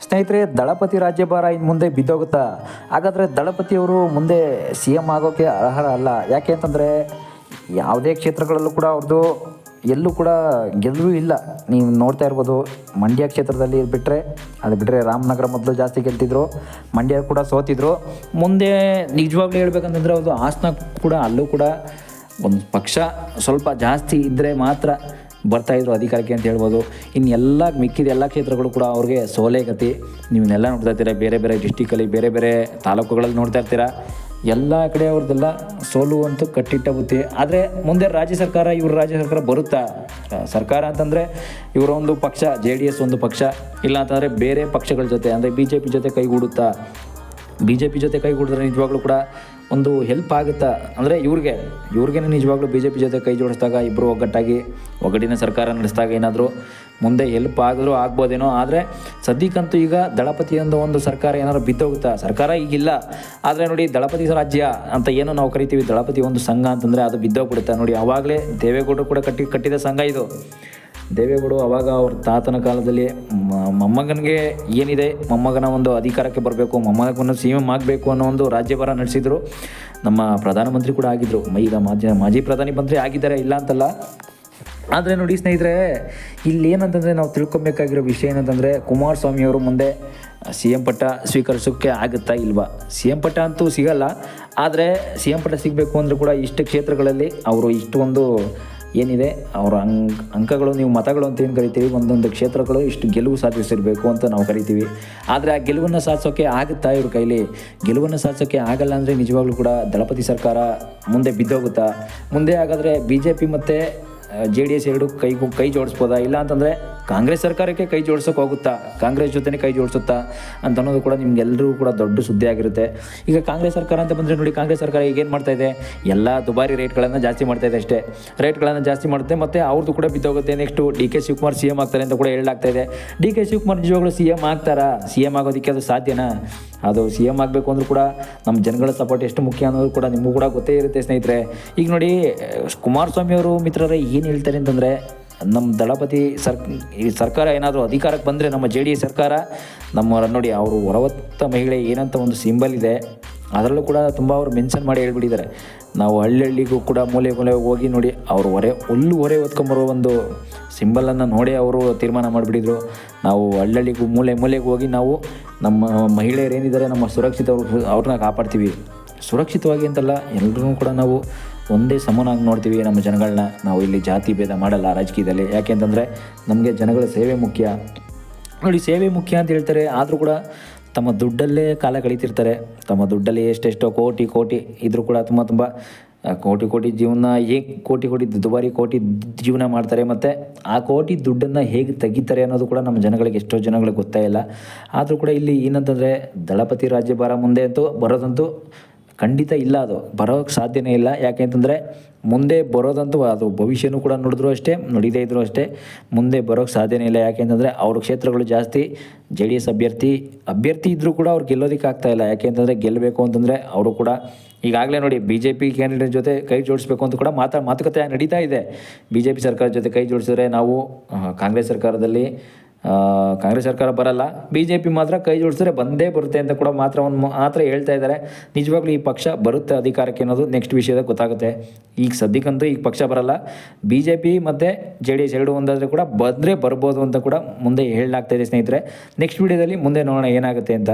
ಸ್ನೇಹಿತರೆ, ದಳಪತಿ ರಾಜ್ಯಭಾರ ಇನ್ನು ಮುಂದೆ ಬಿದ್ದೋಗುತ್ತಾ? ಹಾಗಾದರೆ ದಳಪತಿಯವರು ಮುಂದೆ ಸಿ ಎಮ್ ಆಗೋಕ್ಕೆ ಅರ್ಹರ ಅಲ್ಲ. ಯಾಕೆ ಅಂತಂದರೆ ಯಾವುದೇ ಕ್ಷೇತ್ರಗಳಲ್ಲೂ ಕೂಡ ಅವ್ರದ್ದು ಎಲ್ಲೂ ಕೂಡ ಗೆಲುವು ಇಲ್ಲ. ನೀವು ನೋಡ್ತಾ ಇರ್ಬೋದು, ಮಂಡ್ಯ ಕ್ಷೇತ್ರದಲ್ಲಿ ಅದು ಬಿಟ್ಟರೆ ರಾಮನಗರ ಮೊದಲು ಜಾಸ್ತಿ ಗೆಲ್ತಿದ್ರು, ಮಂಡ್ಯ ಕೂಡ ಸೋತಿದ್ರು. ಮುಂದೆ ನಿಜವಾಗ್ಲೂ ಹೇಳ್ಬೇಕಂತಂದರೆ ಅದು ಹಾಸನ ಕೂಡ, ಅಲ್ಲೂ ಕೂಡ ಒಂದು ಪಕ್ಷ ಸ್ವಲ್ಪ ಜಾಸ್ತಿ ಇದ್ದರೆ ಮಾತ್ರ ಬರ್ತಾಯಿದ್ರು ಅಧಿಕಾರಕ್ಕೆ ಅಂತ ಹೇಳ್ಬೋದು. ಇನ್ನು ಎಲ್ಲ ಮಿಕ್ಕಿದ ಎಲ್ಲ ಕ್ಷೇತ್ರಗಳು ಕೂಡ ಅವ್ರಿಗೆ ಸೋಲೇ ಗತಿ. ನೀವನ್ನೆಲ್ಲ ನೋಡ್ತಾ ಇರ್ತೀರ, ಬೇರೆ ಬೇರೆ ಡಿಸ್ಟಿಕಲ್ಲಿ, ಬೇರೆ ಬೇರೆ ತಾಲೂಕುಗಳಲ್ಲಿ ನೋಡ್ತಾ ಇರ್ತೀರ. ಎಲ್ಲ ಕಡೆ ಅವ್ರದ್ದೆಲ್ಲ ಸೋಲು ಅಂತೂ ಕಟ್ಟಿಟ್ಟ ಬುತ್ತಿ. ಆದರೆ ಮುಂದೆ ರಾಜ್ಯ ಸರ್ಕಾರ ಬರುತ್ತಾ? ಸರ್ಕಾರ ಅಂತಂದರೆ ಇವರ ಒಂದು ಪಕ್ಷ JDS ಒಂದು ಪಕ್ಷ, ಇಲ್ಲ ಅಂತಂದರೆ ಬೇರೆ ಪಕ್ಷಗಳ ಜೊತೆ ಅಂದರೆ BJP ಜೊತೆ ಕೈಗೂಡುತ್ತಾ? BJP ಜೊತೆ ಕೈಗೂಡಿದ್ರೆ ನಿಜವಾಗ್ಲೂ ಕೂಡ ಒಂದು ಹೆಲ್ಪ್ ಆಗುತ್ತಾ? ಅಂದರೆ ಇವ್ರಿಗೆ ನಿಜವಾಗ್ಲೂ BJP ಜೊತೆ ಕೈ ಜೋಡಿಸಿದಾಗ, ಇಬ್ಬರು ಒಗ್ಗಟ್ಟಿನ ಸರ್ಕಾರ ನಡೆಸಿದಾಗ ಏನಾದರೂ ಮುಂದೆ ಹೆಲ್ಪ್ ಆಗಿದ್ರೂ ಆಗ್ಬೋದೇನೋ. ಆದರೆ ಸದ್ಯಕ್ಕಂತೂ ಈಗ ದಳಪತಿಯೊಂದು ಒಂದು ಸರ್ಕಾರ ಏನಾದರೂ ಬಿದ್ದೋಗುತ್ತಾ? ಸರ್ಕಾರ ಈಗಿಲ್ಲ, ಆದರೆ ನೋಡಿ ದಳಪತಿ ರಾಜ್ಯ ಅಂತ ಏನು ನಾವು ಕರಿತೀವಿ, ದಳಪತಿ ಒಂದು ಸಂಘ ಅಂತಂದರೆ ಅದು ಬಿದ್ದೋಗ್ಬಿಡುತ್ತೆ. ನೋಡಿ, ಆವಾಗಲೇ ದೇವೇಗೌಡರು ಕೂಡ ಕಟ್ಟಿದ ಸಂಘ ಇದು. ದೇವೇಗೌಡರು ಅವಾಗ ಅವ್ರ ತಾತನ ಕಾಲದಲ್ಲಿ ಮೊಮ್ಮಗನಿಗೆ ಏನಿದೆ, ಮೊಮ್ಮಗನ ಒಂದು ಅಧಿಕಾರಕ್ಕೆ ಬರಬೇಕು, ಮೊಮ್ಮಗನ CM ಆಗಬೇಕು ಅನ್ನೋ ಒಂದು ರಾಜ್ಯಭಾರ ನಡೆಸಿದರು. ನಮ್ಮ ಪ್ರಧಾನಮಂತ್ರಿ ಕೂಡ ಆಗಿದ್ದರು, ಈಗ ಮಾಜಿ ಪ್ರಧಾನಮಂತ್ರಿ ಆಗಿದ್ದಾರೆ, ಇಲ್ಲ ಅಂತಲ್ಲ. ಆದರೆ ನೋಡಿ ಸ್ನೇಹಿತರೆ, ಇಲ್ಲಿ ಏನಂತಂದರೆ ನಾವು ತಿಳ್ಕೊಬೇಕಾಗಿರೋ ವಿಷಯ ಏನಂತಂದರೆ, ಕುಮಾರಸ್ವಾಮಿಯವರು ಮುಂದೆ CM ಪಟ್ಟ ಸ್ವೀಕರಿಸೋಕ್ಕೆ ಆಗುತ್ತಾ ಇಲ್ವಾ? CM ಪಟ್ಟ ಅಂತೂ ಸಿಗಲ್ಲ. ಆದರೆ CM ಪಟ್ಟ ಸಿಗಬೇಕು ಅಂದರೂ ಕೂಡ ಇಷ್ಟು ಕ್ಷೇತ್ರಗಳಲ್ಲಿ ಅವರು ಇಷ್ಟೊಂದು ಏನಿದೆ ಅವರ ಅಂಕಗಳು, ನೀವು ಮತಗಳು ಅಂತ ಏನು ಕರಿತೀವಿ, ಒಂದೊಂದು ಕ್ಷೇತ್ರಗಳು ಇಷ್ಟು ಗೆಲುವು ಸಾಧಿಸಿರಬೇಕು ಅಂತ ನಾವು ಕರಿತೀವಿ. ಆದರೆ ಆ ಗೆಲುವನ್ನು ಸಾಧಿಸೋಕ್ಕೆ ಆಗುತ್ತಾ ಇವ್ರ ಕೈಲಿ? ಗೆಲುವನ್ನು ಸಾಧಿಸೋಕ್ಕೆ ಆಗಲ್ಲ ಅಂದರೆ ನಿಜವಾಗ್ಲೂ ಕೂಡ ದಳಪತಿ ಸರ್ಕಾರ ಮುಂದೆ ಬಿದ್ದೋಗುತ್ತಾ? ಮುಂದೆ ಹಾಗಾದರೆ BJP ಮತ್ತು JDS ಎರಡು ಕೈ ಜೋಡಿಸ್ಬೋದಾ? ಇಲ್ಲ ಅಂತಂದರೆ ಕಾಂಗ್ರೆಸ್ ಸರ್ಕಾರಕ್ಕೆ ಕೈ ಜೋಡಿಸೋಕೆ ಹೋಗುತ್ತಾ? ಕಾಂಗ್ರೆಸ್ ಜೊತೆನೇ ಕೈ ಜೋಡಿಸುತ್ತಾ ಅಂತ ಅನ್ನೋದು ಕೂಡ ನಿಮ್ಗೆಲ್ಲರಿಗೂ ಕೂಡ ದೊಡ್ಡ ಸುದ್ದಿ ಆಗಿರುತ್ತೆ. ಈಗ ಕಾಂಗ್ರೆಸ್ ಸರ್ಕಾರ ಅಂತ ಬಂದರೆ ನೋಡಿ, ಕಾಂಗ್ರೆಸ್ ಸರ್ಕಾರ ಈಗೇನು ಮಾಡ್ತಾಯಿದೆ, ಎಲ್ಲ ದುಬಾರಿ ರೇಟ್ಗಳನ್ನು ಜಾಸ್ತಿ ಮಾಡ್ತಾಯಿದೆ ಅಷ್ಟೇ. ರೇಟ್ಗಳನ್ನು ಜಾಸ್ತಿ ಮಾಡುತ್ತೆ, ಮತ್ತು ಅವ್ರದ್ದು ಕೂಡ ಬಿದ್ದೋಗುತ್ತೆ. ನೆಕ್ಸ್ಟು DK ಶಿವಕುಮಾರ್ CM ಆಗ್ತಾರೆ ಅಂತ ಕೂಡ ಹೇಳಲಾಗ್ತಾಯಿದೆ. DK ಶಿವಕುಮಾರ್ ನಿಜವಾಗ್ಲೂ CM ಆಗ್ತಾರಾ? CM ಆಗೋದಕ್ಕೆ ಅದು ಸಾಧ್ಯನಾ? ಅದು CM ಆಗಬೇಕು ಅಂದರೂ ಕೂಡ ನಮ್ಮ ಜನಗಳ ಸಪೋರ್ಟ್ ಎಷ್ಟು ಮುಖ್ಯ ಅನ್ನೋದು ಕೂಡ ನಿಮಗೂ ಕೂಡ ಗೊತ್ತೇ ಇರುತ್ತೆ ಸ್ನೇಹಿತರೆ. ಈಗ ನೋಡಿ, ಕುಮಾರಸ್ವಾಮಿ ಅವರು ಮಿತ್ರರೇ ಏನು ಹೇಳ್ತಾರೆ ಅಂತಂದರೆ, ನಮ್ಮ ದಳಪತಿ ಸರ್ಕಾರ ಏನಾದರೂ ಅಧಿಕಾರಕ್ಕೆ ಬಂದರೆ, ನಮ್ಮ JDS ಸರ್ಕಾರ ನೋಡಿ, ಅವರು ಹೊರವತ್ತ ಮಹಿಳೆ ಏನಂತ ಒಂದು ಸಿಂಬಲ್ ಇದೆ, ಅದರಲ್ಲೂ ಕೂಡ ತುಂಬ ಅವರು ಮೆನ್ಷನ್ ಮಾಡಿ ಹೇಳ್ಬಿಟ್ಟಿದ್ದಾರೆ. ನಾವು ಹಳ್ಳಿಗೂ ಕೂಡ ಮೂಲೆ ಹೋಗಿ ನೋಡಿ, ಅವರು ಹೊರೆ ಹೊತ್ಕೊಂಬರೋ ಒಂದು ಸಿಂಬಲನ್ನು ನೋಡಿ ಅವರು ತೀರ್ಮಾನ ಮಾಡಿಬಿಟ್ಟಿದ್ರು. ನಾವು ಹಳ್ಳಿಗೂ ಮೂಲೆಗೆ ಹೋಗಿ ನಾವು ನಮ್ಮ ಮಹಿಳೆಯರು ಏನಿದ್ದಾರೆ, ನಮ್ಮ ಅವ್ರನ್ನ ಕಾಪಾಡ್ತೀವಿ. ಸುರಕ್ಷಿತವಾಗಿ ಅಂತಲ್ಲ, ಎಲ್ಲರೂ ಕೂಡ ನಾವು ಒಂದೇ ಸಮನಾಗಿ ನೋಡ್ತೀವಿ ನಮ್ಮ ಜನಗಳನ್ನ. ನಾವು ಇಲ್ಲಿ ಜಾತಿ ಭೇದ ಮಾಡಲ್ಲ ರಾಜಕೀಯದಲ್ಲಿ. ಯಾಕೆ ಅಂತಂದರೆ ನಮಗೆ ಜನಗಳ ಸೇವೆ ಮುಖ್ಯ. ನೋಡಿ, ಸೇವೆ ಮುಖ್ಯ ಅಂತ ಹೇಳ್ತಾರೆ, ಆದರೂ ಕೂಡ ತಮ್ಮ ದುಡ್ಡಲ್ಲೇ ಕಾಲ ಕಳೀತಿರ್ತಾರೆ. ತಮ್ಮ ದುಡ್ಡಲ್ಲಿ ಎಷ್ಟೆಷ್ಟೋ ಕೋಟಿ ಇದ್ರೂ ಕೂಡ ತುಂಬ ಕೋಟಿ ಜೀವನ, ಕೋಟಿ ದುಬಾರಿ ಜೀವನ ಮಾಡ್ತಾರೆ. ಮತ್ತು ಆ ಕೋಟಿ ದುಡ್ಡನ್ನು ಹೇಗೆ ತೆಗಿತಾರೆ ಅನ್ನೋದು ಕೂಡ ನಮ್ಮ ಜನಗಳಿಗೆ, ಎಷ್ಟೋ ಜನಗಳಿಗೆ ಗೊತ್ತೇ ಇಲ್ಲ. ಆದರೂ ಕೂಡ ಇಲ್ಲಿ ಏನಂತಂದರೆ, ದಳಪತಿ ರಾಜ್ಯಭಾರ ಮುಂದೆ ಅಂತೂ ಬರೋದಂತೂ ಖಂಡಿತ ಇಲ್ಲ, ಅದು ಬರೋಕ್ಕೆ ಸಾಧ್ಯನೇ ಇಲ್ಲ. ಯಾಕೆ ಅಂತಂದರೆ ಮುಂದೆ ಬರೋದಂತೂ ಅದು ಭವಿಷ್ಯನೂ ಕೂಡ ನಡೀದೇ ಇದ್ದರೂ ಅಷ್ಟೇ ಮುಂದೆ ಬರೋಕ್ಕೆ ಸಾಧ್ಯನೇ ಇಲ್ಲ. ಯಾಕೆ ಅಂತಂದರೆ ಅವ್ರ ಕ್ಷೇತ್ರಗಳು ಜಾಸ್ತಿ. JDS ಅಭ್ಯರ್ಥಿ ಇದ್ದರೂ ಕೂಡ ಅವ್ರು ಗೆಲ್ಲೋದಕ್ಕೆ ಆಗ್ತಾಯಿಲ್ಲ. ಯಾಕೆ ಅಂತಂದರೆ ಗೆಲ್ಲಬೇಕು ಅಂತಂದರೆ ಅವರು ಕೂಡ ಈಗಾಗಲೇ ನೋಡಿ, BJP ಕ್ಯಾಂಡಿಡೇಟ್ ಜೊತೆ ಕೈ ಜೋಡಿಸ್ಬೇಕು ಅಂತ ಕೂಡ ಮಾತುಕತೆ ನಡೀತಾ ಇದೆ. BJP ಸರ್ಕಾರದ ಜೊತೆ ಕೈ ಜೋಡಿಸಿದ್ರೆ ನಾವು ಕಾಂಗ್ರೆಸ್ ಸರ್ಕಾರ ಬರಲ್ಲ, BJP ಮಾತ್ರ ಕೈ ಜೋಡಿಸಿದ್ರೆ ಬಂದೇ ಬರುತ್ತೆ ಅಂತ ಕೂಡ ಮಾತ್ರ ಹೇಳ್ತಾ ಇದ್ದಾರೆ. ನಿಜವಾಗ್ಲೂ ಈ ಪಕ್ಷ ಬರುತ್ತೆ ಅಧಿಕಾರಕ್ಕೆ ಅನ್ನೋದು ನೆಕ್ಸ್ಟ್ ವಿಷಯದಾಗ ಗೊತ್ತಾಗುತ್ತೆ. ಈಗ ಸದ್ಯಕ್ಕಂತೂ ಈ ಪಕ್ಷ ಬರಲ್ಲ. BJP ಮತ್ತು JDS ಎರಡು ಒಂದಾದರೆ ಕೂಡ ಬರ್ಬೋದು ಅಂತ ಕೂಡ ಮುಂದೆ ಹೇಳಲಾಗ್ತಾ ಇದೆ ಸ್ನೇಹಿತರೆ. ನೆಕ್ಸ್ಟ್ ವಿಡಿಯೋದಲ್ಲಿ ಮುಂದೆ ನೋಡೋಣ ಏನಾಗುತ್ತೆ ಅಂತ.